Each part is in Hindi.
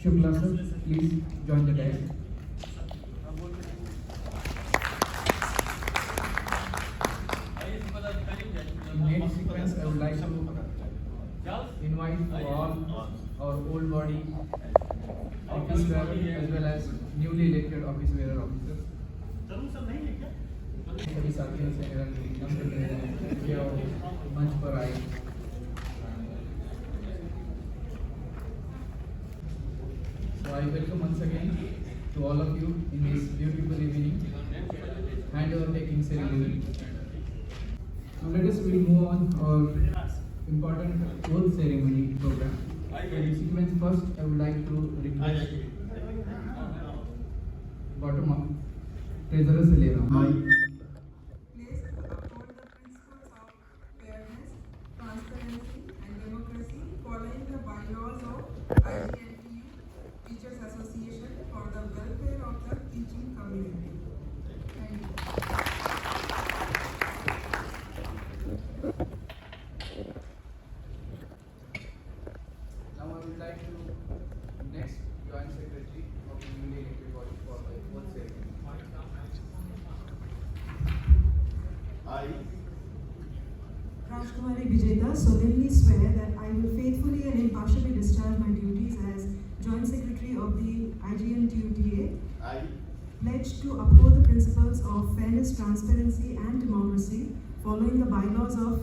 Shukla sir, please join the desk. In next sequence, I would like to invite all our old body office bearer as well as newly elected office bearer officers. सभी साथियों से मेरा निवेदन है कि वो मंच पर आए. So I welcome once again to all of you in this beautiful evening handover taking ceremony. Now let us move on our important oath ceremony program. For this sequence, first I would like to request bottom up Treasurer से ले रहा हूँ. Place to uphold the principles of fairness, transparency, and democracy following the bylaws of IGNTU Teachers Association for the welfare of the teaching community. Thank you. Now I would like to next joint secretary of the newly elected body for the oath ceremony. I, Rajkumari Vijeta, solemnly swear that I will faithfully and impartially discharge my duties as Joint Secretary of the IGNTUTA, I, pledge to uphold the principles of fairness, transparency, and democracy following the bylaws of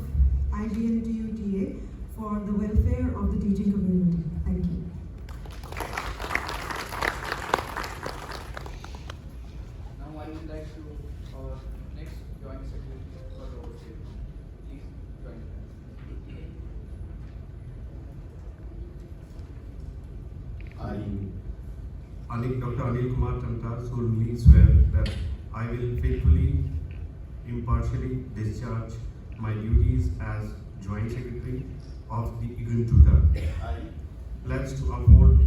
IGNTUTA for the welfare of the teaching community. Thank you. Now I would like to our next joint secretary for the oath ceremony. Please join us. Dr. Anil Kumar Chantar, solemnly swear that I will faithfully, impartially discharge my duties as Joint Secretary of the IGNTUTA. I pledge to uphold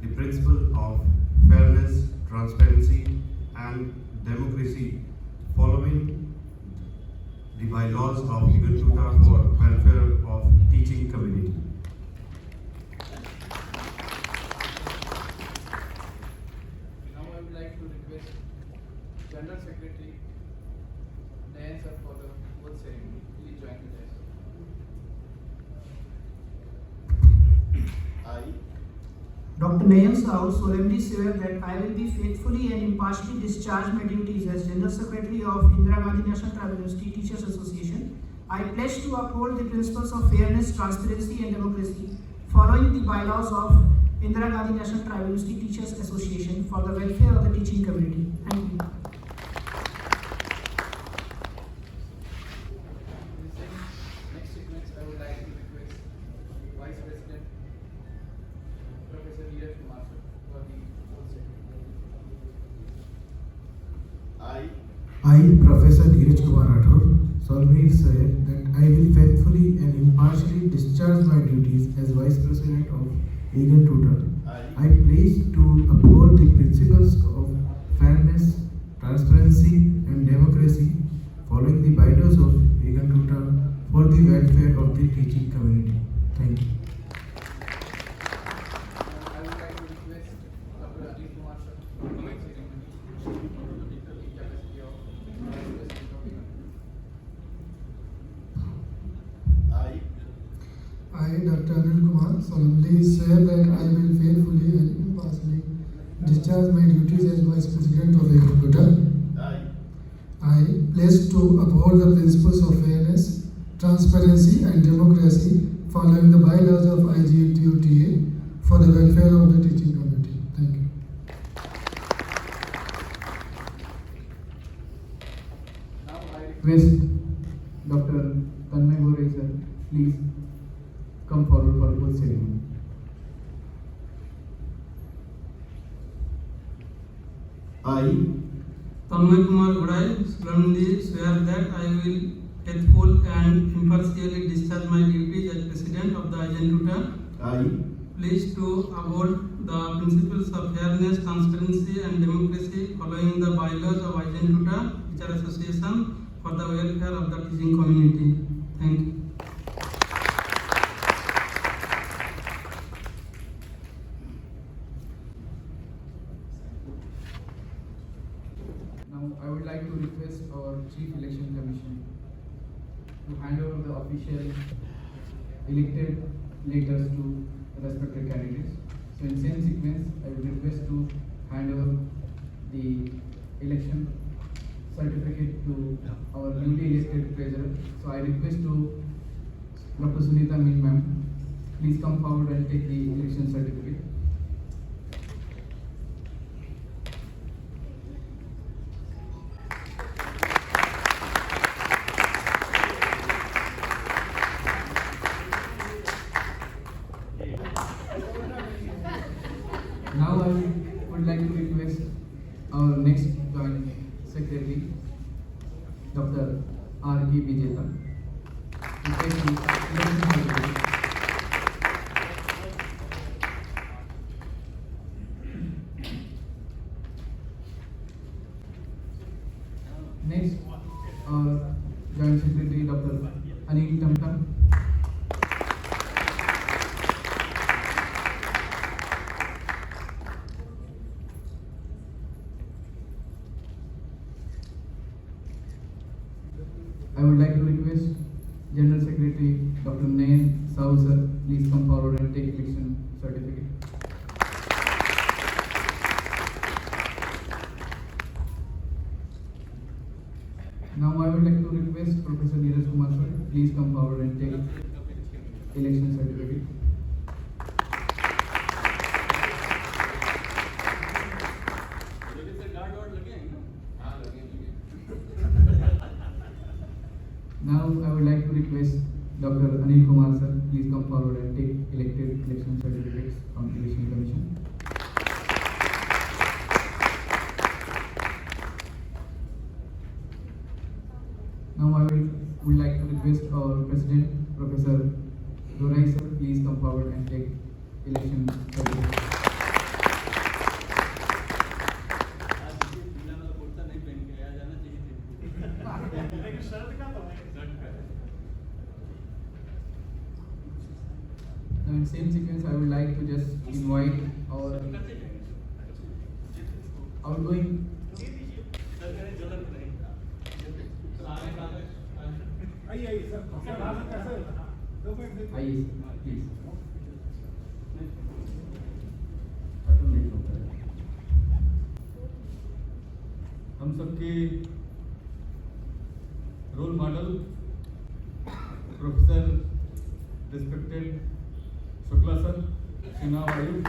the principle of fairness, transparency, and democracy following the bylaws of IGNTUTA for welfare of teaching community. Now I would like to request General Secretary Nayan sir for the oath ceremony. Please join the desk. I, Dr. Nayan Sahu solemnly swear that I will be faithfully and impartially discharge my duties as General Secretary of Indira Gandhi National Tribal University Teachers Association. I pledge to uphold the principles of fairness, transparency, and democracy following the bylaws of Indira Gandhi National Tribal University Teachers Association for the welfare of the teaching community. Thank you. Next sequence, I would like to request Vice President Professor Neeraj Kumar sir for the oath ceremony. I, Professor Neeraj Kumar Rathore, solemnly swear that I will faithfully and impartially discharge my duties as Vice President of IGNTUTA. I pledge to uphold the principles of fairness, transparency, and democracy following the bylaws of IGNTUTA for the welfare of the teaching community. Thank you. I would like to request Dr. Anil Kumar sir for the oath ceremony in capacity of Vice President of IGNTUTA. I, Dr. Anil Kumar, solemnly swear that I will faithfully and impartially discharge my duties as Vice President of IGNTUTA. I pledge to uphold the principles of fairness, transparency, and democracy following the bylaws of IGNTUTA for the welfare of the teaching community. Thank you. Now I request Dr. Tanmay Gore sir, please come forward for the oath ceremony. I, Tanmay Kumar Ghodai solemnly swear that I will faithful and impartially discharge my duties as President of the IGNTUTA. I, Pledge to uphold the principles of fairness, transparency, and democracy following the bylaws of IGNTUTA Teacher Association for the welfare of the teaching community. Thank you. Now I would like to request our Chief Election Commission to hand over the official elected letters to respected candidates. So in same sequence, I would request to hand over the election certificate to our newly elected treasurer. So I request to Dr. Sunita Mean ma'am, please come forward and take the election certificate. Now I would like to request our next joint secretary, Dr. R.K. Vijeta, to take the election certificate. Next, our joint secretary, Dr. Anil Tamtam. I would like to request General Secretary Dr. Nayan Saul sir, please come forward and take election certificate. Now I would like to request Professor Neeraj Kumar sir, please come forward and take election certificate. Now I would like to request Dr. Anil Kumar sir, please come forward and take elected election certificates from Election Commission. Now I would like to request our President, Professor Dorai sir, please come forward and take election certificate. Now in same sequence, I would like to just invite our outgoing. आइए प्लीज। हम सबके role model professor respected Shukla sir, चुनाव आयुक्त,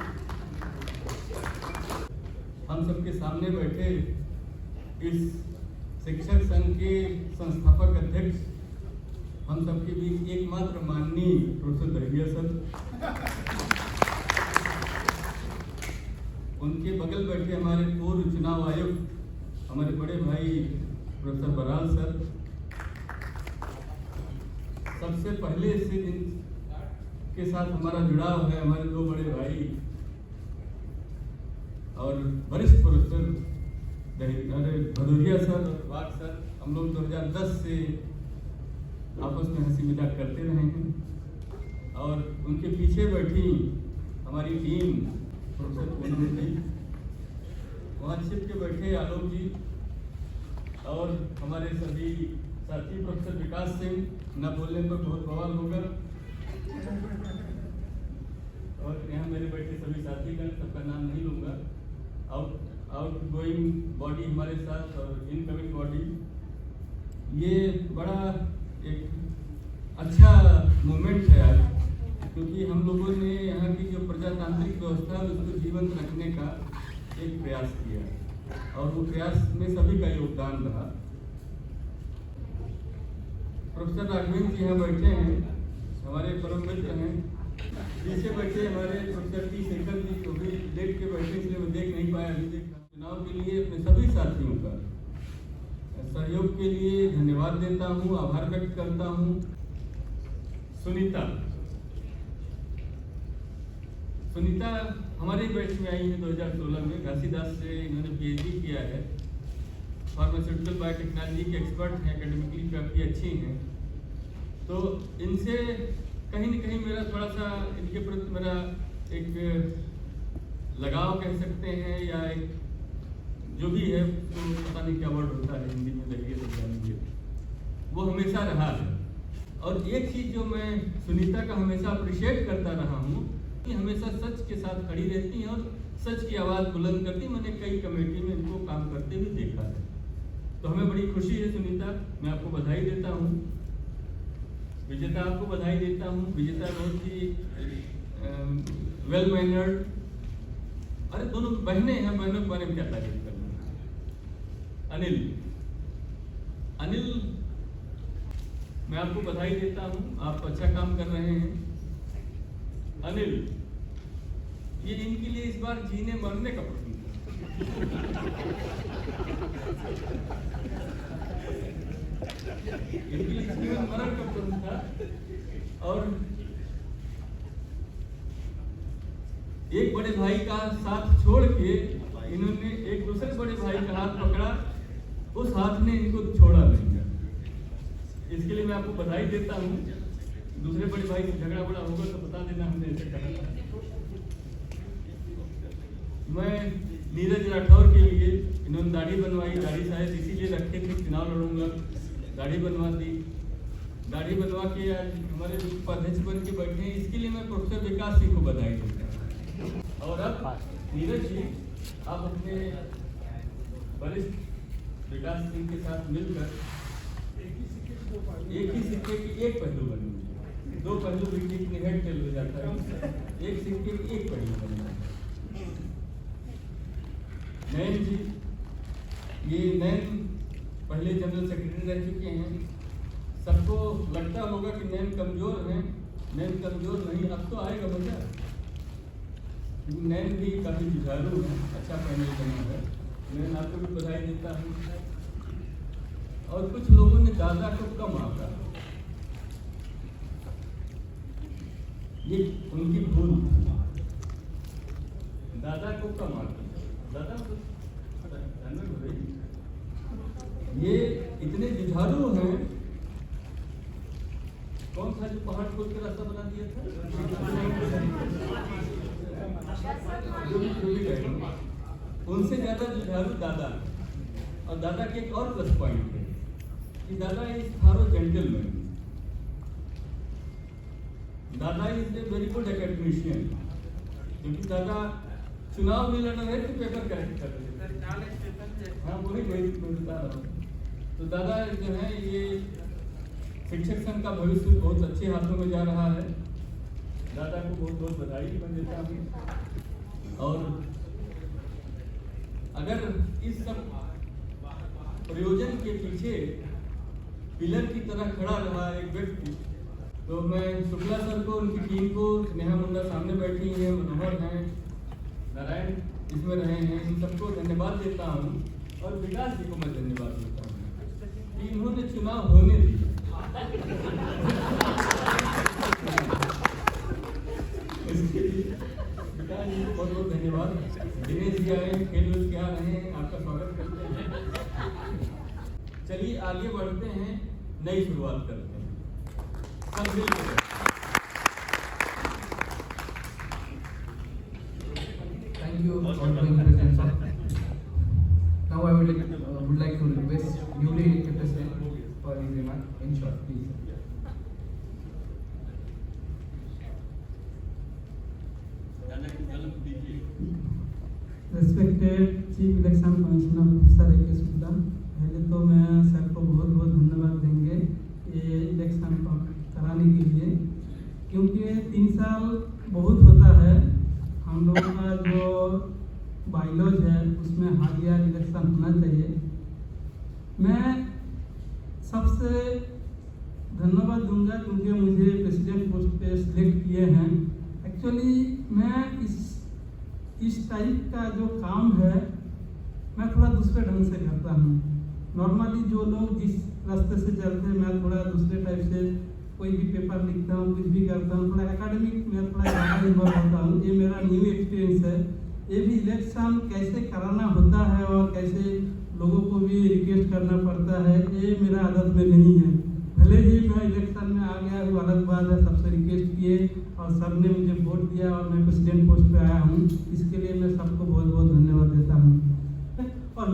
हम सबके सामने बैठे इस शिक्षक संघ के संस्थापक अध्यक्ष, हम सबके बीच एकमात्र माननीय प्रोफेसर दहिया सर, उनके बगल बैठे हमारे पूर्व चुनाव आयुक्त हमारे बड़े भाई प्रोफेसर बराल सर, सबसे पहले से जिनके साथ हमारा जुड़ाव है हमारे दो बड़े भाई और वरिष्ठ प्रोफेसर भदौरिया सर और वाघ सर, हम लोग 2010 से आपस में हंसी मजाक करते रहे हैं। और उनके पीछे बैठी हमारी टीम प्रोफेसर पूनम जी, वहाँ छिप के बैठे आलोक जी और हमारे सभी साथी प्रोफेसर विकास सिंह, न बोलने पर बहुत बवाल होगा, और यहाँ मेरे बैठे सभी साथीगण, सबका नाम नहीं लूँगा। आउट गोइंग बॉडी हमारे साथ और इनकमिंग बॉडी, ये बड़ा एक अच्छा मूवमेंट है आज, क्योंकि हम लोगों ने यहाँ की जो प्रजातांत्रिक व्यवस्था है उसको जीवंत रखने का एक प्रयास किया और वो प्रयास में सभी का योगदान रहा। प्रोफेसर राघवेंद्र जी यहाँ बैठे हैं, हमारे परम मित्र हैं। पीछे बैठे हमारे प्रोफेसर टी शेखर जी, को भी देख के बैठे इसलिए मैं देख नहीं पाया, अभी देख चुनाव के लिए अपने सभी साथियों का सहयोग के लिए धन्यवाद देता हूँ, आभार व्यक्त करता हूँ। सुनीता हमारे बैच में आई है 2016 में, घासीदास से इन्होंने पीएचडी किया है, फार्मास्यूटिकल बायोटेक्नोलॉजी के एक्सपर्ट हैं, एकेडमिकली काफ़ी अच्छी हैं। तो इनसे कहीं न कहीं मेरा थोड़ा सा इनके प्रति मेरा एक लगाव कह सकते हैं या एक जो भी है, तो पता नहीं क्या वर्ड होता है हिंदी में, देखिए तो जानिए, वो हमेशा रहा है। और एक चीज़ जो मैं सुनीता का हमेशा अप्रिशिएट करता रहा हूँ कि हमेशा सच के साथ खड़ी रहती हैं और सच की आवाज़ बुलंद करती। मैंने कई कमेटी में इनको काम करते हुए देखा है, तो हमें बड़ी खुशी है सुनीता, मैं आपको बधाई देता हूँ। विजेता आपको बधाई देता हूँ। विजेता बहुत ही वेल मैनर्ड, अरे दोनों बहनें हैं, बहनों के बारे में क्या तारीफ करना। अनिल मैं आपको बधाई देता हूँ, आप अच्छा काम कर रहे हैं। अनिल, ये इनके लिए इस बार जीने मरने का प्रश्न इनके लिए जीवन मरण का प्रश्न था। और एक बड़े भाई का साथ छोड़ के इन्होंने एक दूसरे बड़े भाई का हाथ पकड़ा, उस हाथ ने इनको छोड़ा नहीं। इसके लिए मैं आपको बधाई देता हूँ। दूसरे बड़े भाई से झगड़ा बड़ा होगा तो बता देना, हमने ऐसे कहा था। मैं नीरज राठौर के लिए, इन्होंने दाढ़ी बनवाई, दाढ़ी शायद इसीलिए रखे थे चुनाव लड़ूंगा, दाढ़ी बनवा दी। दाढ़ी बनवा के आज हमारे उपाध्यक्ष बन के बैठे हैं, इसके लिए मैं प्रोफेसर विकास सिंह को बधाई देता हूँ। और अब नीरज जी, आप अपने वरिष्ठ विकास सिंह के साथ मिलकर एक ही सिक्के की एक पहलू बनेंगे। दो पहलू भी निगेट फेल हो जाता है, एक सिक्के की एक पहलू बनेगा। नैन जी, ये नैन पहले जनरल सेक्रेटरी रह चुके हैं। सबको लगता होगा कि नैन कमजोर हैं, नैन कमजोर नहीं, अब तो आएगा मजा। नैन भी काफी जुझारू है, अच्छा पैनल बना है। मैं आपको भी बधाई देता हूँ। और कुछ लोगों ने दादा को कम आंका, ये उनकी भूल। दादा को कम आंका, दादा को ये इतने जुझारू हैं। कौन था जो पहाड़ खोल के रास्ता बना दिया था? उनसे ज्यादा जुझारू दादा। और दादा के एक और प्लस पॉइंट है कि दादा इज थारो जेंटलमैन। दादा is a very good academician, क्योंकि दादा चुनाव में लड़ रहे थे, पेपर करेक्ट कर रहे थे। हाँ, वही बता रहा हूँ। तो दादा जो है, ये शिक्षक संघ का भविष्य बहुत अच्छे हाथों में जा रहा है। दादा को बहुत बहुत बधाई मैं देता हूँ। और अगर इस सब प्रयोजन के पीछे पिलर की तरह खड़ा रहा एक व्यक्ति, तो मैं शुक्ला सर को, उनकी टीम को, नेहा मुंडा सामने बैठी हैं, मनोहर हैं, नारायण इसमें रहे हैं, इन सबको धन्यवाद देता हूँ। और विकास जी को मैं धन्यवाद देता हूँ कि इन्होंने चुनाव होने दिया। इसके लिए विकास जी को बहुत बहुत धन्यवाद। दिनेश जी आए, खेल के आ रहे हैं, आपका स्वागत करते हैं। चलिए आगे बढ़ते हैं, नई शुरुआत करते हैं सब मिलकर। Thank you, outgoing President sir. Now I would like to request newly elected President for his remark in short, please. Respected chief election commissioner sir A K Shukla, पहले तो मैं सर को बहुत बहुत धन्यवाद देंगे ये इलेक्शन कराने के लिए, क्योंकि 3 साल बहुत होता है। हम लोग का जो बाइलॉज है उसमें हालिया इलेक्शन होना चाहिए। मैं सबसे धन्यवाद दूंगा क्योंकि मुझे प्रेसिडेंट पोस्ट पे सिलेक्ट किए हैं। एक्चुअली मैं इस टाइप का जो काम है मैं थोड़ा दूसरे ढंग से करता हूँ। नॉर्मली जो लोग जिस रास्ते से चलते हैं, मैं थोड़ा दूसरे टाइप से कोई भी पेपर लिखता हूँ, कुछ भी करता हूँ, थोड़ा एकेडमिक में थोड़ा ज़्यादा इन्वॉल्व होता हूँ। ये मेरा न्यू एक्सपीरियंस है। ये भी इलेक्शन कैसे कराना होता है और कैसे लोगों को भी रिक्वेस्ट करना पड़ता है, ये मेरा आदत में नहीं है। भले ही मैं इलेक्शन में आ गया, वो अलग बात है, सबसे रिक्वेस्ट किए और सब ने मुझे वोट दिया और मैं प्रेसिडेंट पोस्ट पे आया हूँ। इसके लिए मैं सबको बहुत बहुत धन्यवाद देता हूँ। और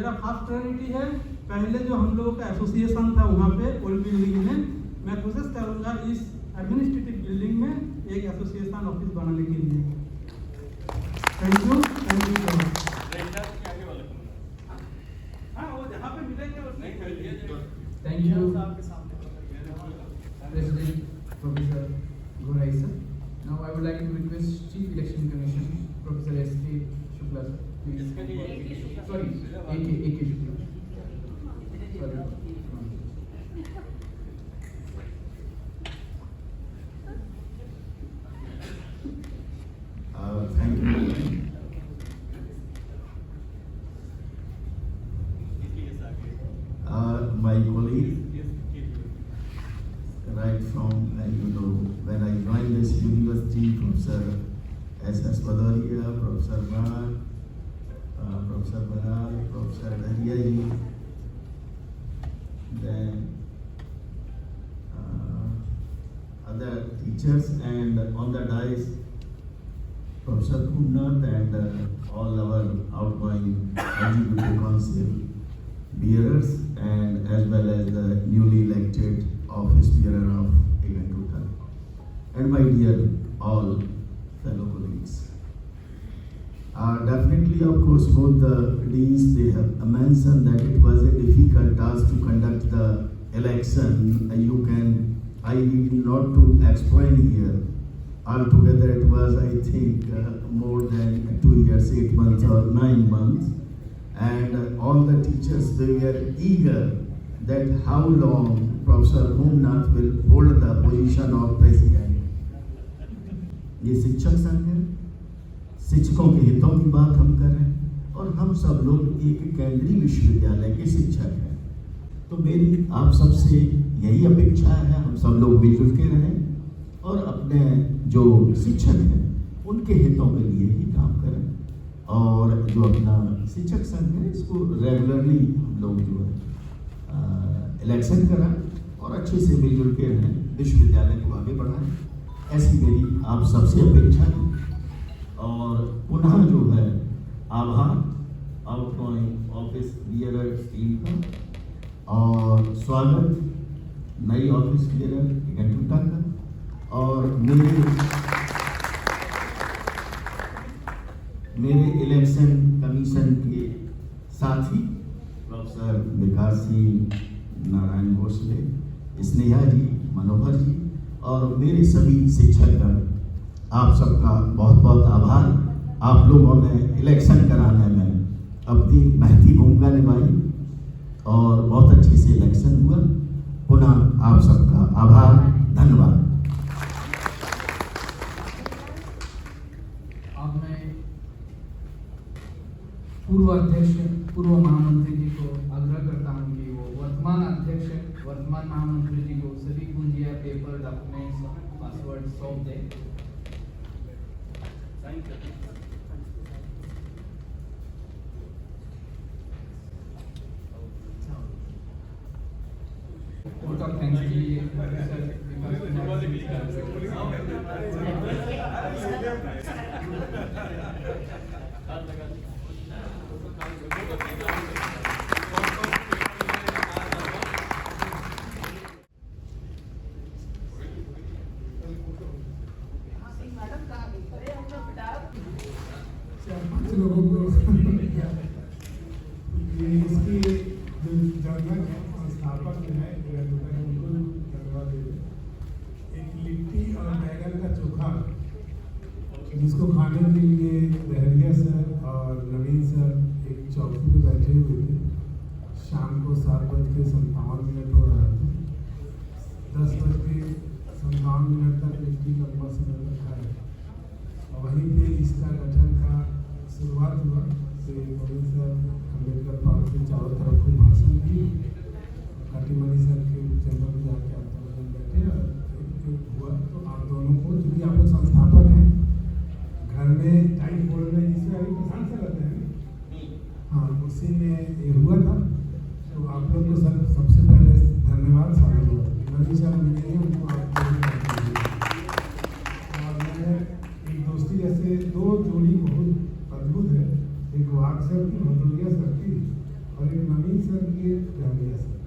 मेरा फर्स्ट प्रायोरिटी है, पहले जो हम लोगों का एसोसिएशन था वहाँ पे ओल्ड बिल्डिंग में मैं कोशिश करूँगा इस एडमिनिस्ट्रेटिव बिल्डिंग में एक एसोसिएशन ऑफिस बनाने के लिए। Thank you so much. हाँ, वो जहाँ पे मिलेंगे नहीं कर दिया। Thank you, President Professor Gorai sir. Now I would like to request Chief Election Commission Professor S.K. Shukla sir. Please. Sorry, A.K. Shukla. Sorry. Thank you. My colleague, right from, when I joined this university, Professor S.S. Badaria, Professor Bhatt, Professor Baral, Professor Dariyaji, then other teachers, and on the dais, Professor Kumnath and all our outgoing executive council bearers, and as well as the newly elected office bearer of Egantuta, and my dear all fellow colleagues. Definitely, of course, both the deans, they have mentioned that it was a difficult task to conduct the election. I need not to explain here. Altogether, it was, I think, more than 2 years, 8 months or 9 months. And all the teachers, they were eager that how long Professor Kumnath will hold the position of president. ये शिक्षक संघ है, शिक्षकों के हितों की बात हम कर रहे हैं, और हम सब लोग एक केंद्रीय विश्वविद्यालय के शिक्षक हैं। तो मेरी आप सबसे यही अपेक्षा है, हम सब लोग मिलजुल के रहें और अपने जो शिक्षक हैं उनके हितों के लिए ही काम करें, और जो अपना शिक्षक संघ है इसको रेगुलरली हम लोग जो है इलेक्शन कराएं और अच्छे से मिलजुल के रहें, विश्वविद्यालय को आगे बढ़ाएं, ऐसी मेरी आप सबसे अपेक्षा है। और पुनः जो है आभार आउटगोइंग ऑफिस बियरर टीम का, और स्वागत नई ऑफिस बियरर एगंटुटा का, और मेरे इलेक्शन कमीशन के साथी प्रोफेसर विकास सिंह, नारायण भोसले, स्नेहा जी, मनोहर जी, और मेरे सभी शिक्षकगण, आप सबका बहुत बहुत आभार। आप लोगों ने इलेक्शन कराने में अपनी महती भूमिका निभाई और बहुत अच्छे से इलेक्शन हुआ। पुनः आप सबका आभार, धन्यवाद। अब मैं पूर्व अध्यक्ष, पूर्व महामंत्री जी को आग्रह करता हूं कि वो वर्तमान अध्यक्ष, वर्तमान महामंत्री जी को सभी कुंजिया, पेपर, डॉक्यूमेंट्स, पासवर्ड सौंप दें। वोट ऑफ थैंक्स के लिए लोगों को इसकी जो जर्नल है और स्थापक जो है उनको धन्यवाद देते। एक लिट्टी और बैगन का चोखा जिसको खाने के लिए बहरिया सर और नवीन सर एक चौकी पे बैठे हुए थे। शाम को 7:57 हो रहा था, 10:57 तक लिट्टी लंबा समय रखा है, और वहीं पे इसका गठन का शुरुआत हुआ। गोविंद सर अम्बेडकर पार्क के चारों तरफ को भाषण दी, काटीमणि सर के चैम्बर में जाके आप दोनों बैठे और हुआ। तो आप दोनों को, चूँकि आप लोग संस्थापक हैं, घर में टाइम बोर्ड में जिसमें अभी किसान से रहते हैं, हाँ, उसी में ये हुआ था। तो आप लोग को सर सबसे पहले धन्यवाद। सारे लोग नवीन सर मिलेंगे उनको आप और मैं एक दोस्ती जैसे दो जोड़ी बहुत अद्भुत है, एक वाघ सर की, भदौरिया सर की, और एक नवीन सर की फैमिली सर।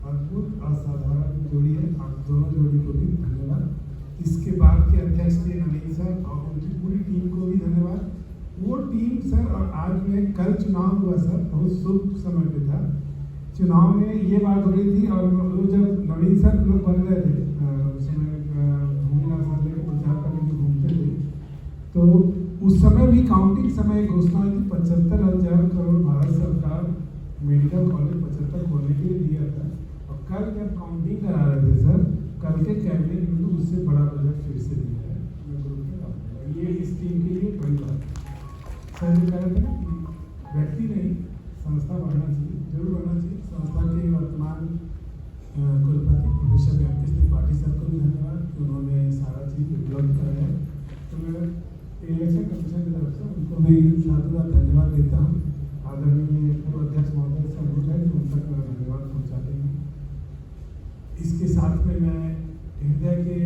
अद्भुत असाधारण जोड़ी है, आप दोनों जोड़ी को भी धन्यवाद। इसके बाद के अध्यक्ष थे नवीन सर और उनकी पूरी टीम को भी धन्यवाद। वो टीम सर, और आज में कल चुनाव हुआ सर, बहुत शुभ समय पे था। चुनाव में ये बात हो रही थी और वो जब नवीन सर लोग बन रहे थे उस समय भूमिनाथ सर लेकर प्रचार करने के घूमते थे, तो उस समय भी काउंटिंग समय घोषणा हुई थी 75,000 करोड़ भारत सरकार मेडिकल कॉलेज 75 खोलने के लिए दिया था। और कल जब काउंटिंग करा रहे थे सर, कल के कैबिनेट में तो उससे बड़ा बजट फिर से दिया है। ये इस टीम के लिए बड़ी बात है। सर ये कह रहे थे ना कि व्यक्ति नहीं, संस्था बढ़ना चाहिए, जरूर बढ़ना चाहिए। संस्था के वर्तमान कुलपति प्रोफेसर व्यापृत त्रिपाठी सर को भी धन्यवाद कि उन्होंने सारा चीज़ उपलब्ध कराया। तो मैं इलेक्शन कमीशन की तरफ से उनको भी साधुवाद धन्यवाद देता हूँ। आदरणीय पूर्व अध्यक्ष महोदय सर हो गए तो उन तक मेरा धन्यवाद पहुँचाते हैं। इसके साथ में मैं हृदय के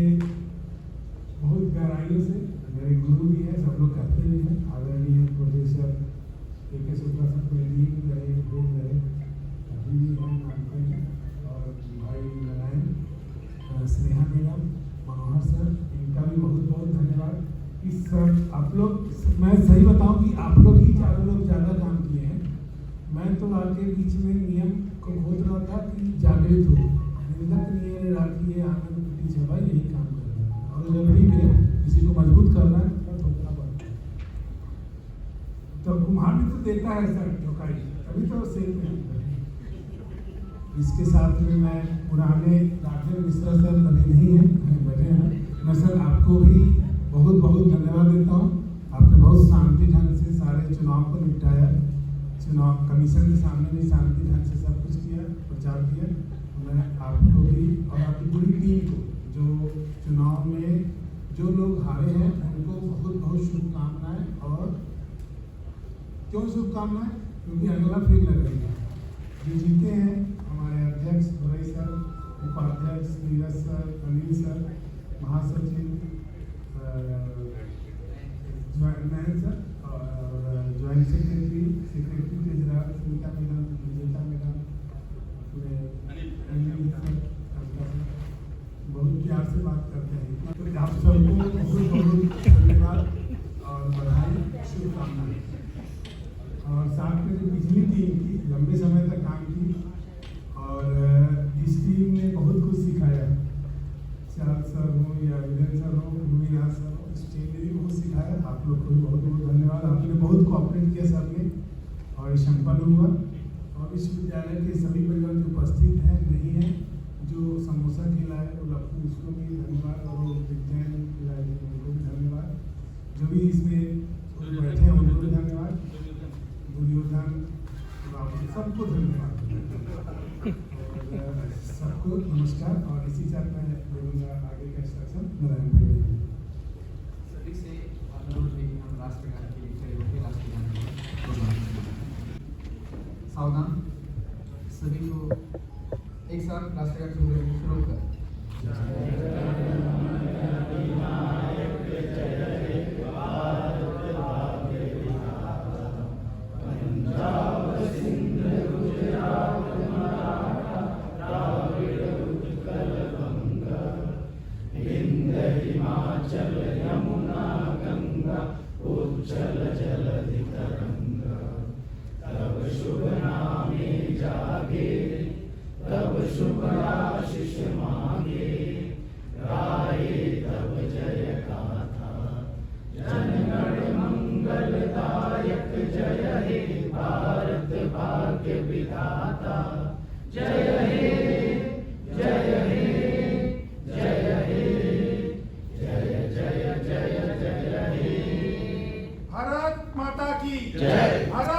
बहुत गहराइयों से, मेरे गुरु भी हैं, सब लोग कहते भी हैं, आदरणीय प्रोफेसर के शुक्ला सर को लीड रहे, ग्रुप रहे, अभी भी हैं, मानते हैं, और भाई नारायण, स्नेहा मैडम, मनोहर सर, इनका भी बहुत बहुत धन्यवाद। कि सर आप लोग, मैं सही बताऊं कि आप लोग ही चारों लोग ज़्यादा काम किए हैं। मैं तो आके बीच में नियम को खोज रहा था कि जागृत हो, निंदक नियर राखी है आनंद कुटी छबा, यही काम कर रहा है और जरूरी भी है, किसी को मजबूत करना है तो ठोकना पड़ता है। तो कुम्हार भी तो देता है सर ठोकाई, तभी तो सेल में। इसके साथ में मैं पुराने राजेंद्र मिश्रा सर अभी नहीं है, बैठे हैं, मैं सर आपको भी बहुत बहुत धन्यवाद देता हूँ। आपने बहुत शांति ढंग से सारे चुनाव को निपटाया, चुनाव कमीशन के सामने भी शांति ढंग से सब कुछ किया, प्रचार किया। मैं आपको भी और आपकी पूरी टीम को, जो चुनाव में जो लोग हारे हैं उनको बहुत बहुत शुभकामनाएं। और क्यों शुभकामनाएं? क्योंकि अगला फिर लग रही है। जो जीते हैं हमारे अध्यक्ष दुरई सर, उपाध्यक्ष नीरज सर, अनिल सर, महासचिव नयन सर, और joint secretary Tejraj, Sunita madam, विजेता मैडम, बहुत प्यार से बात करते हैं। तो आप सबको बहुत बहुत धन्यवाद और बधाई, शुभकामनाएं। और साथ में जो पिछली टीम की लंबे समय तक काम की और इस टीम ने बहुत कुछ सिखाया, चार सर हो या विजय सर हो, भूमिनाथ सर हो, इस टीम ने भी बहुत सिखाया। आप लोग को भी बहुत बहुत धन्यवाद, आपने बहुत कोऑपरेट किया सर ने और ये संपन्न हुआ। और विश्वविद्यालय के सभी परिवार जो उपस्थित हैं नहीं हैं, जो समोसा खिलाए वो लप्पू, उसको भी धन्यवाद, और वो विज्ञान खिलाए उनको भी धन्यवाद, जो भी इसमें बैठे हैं उनको भी धन्यवाद, दुर्योधन बाबू सबको धन्यवाद, सबको नमस्कार। और इसी साथ मैं बोलूँगा आगे का इंस्ट्रक्शन नारायण भाई। सभी से अनुरोध है कि हम राष्ट्रगान के लिए खड़े होकर राष्ट्रगान सावधान, सभी को एक साथ राष्ट्रगान शुरू कर। भारत माता की जय। भारत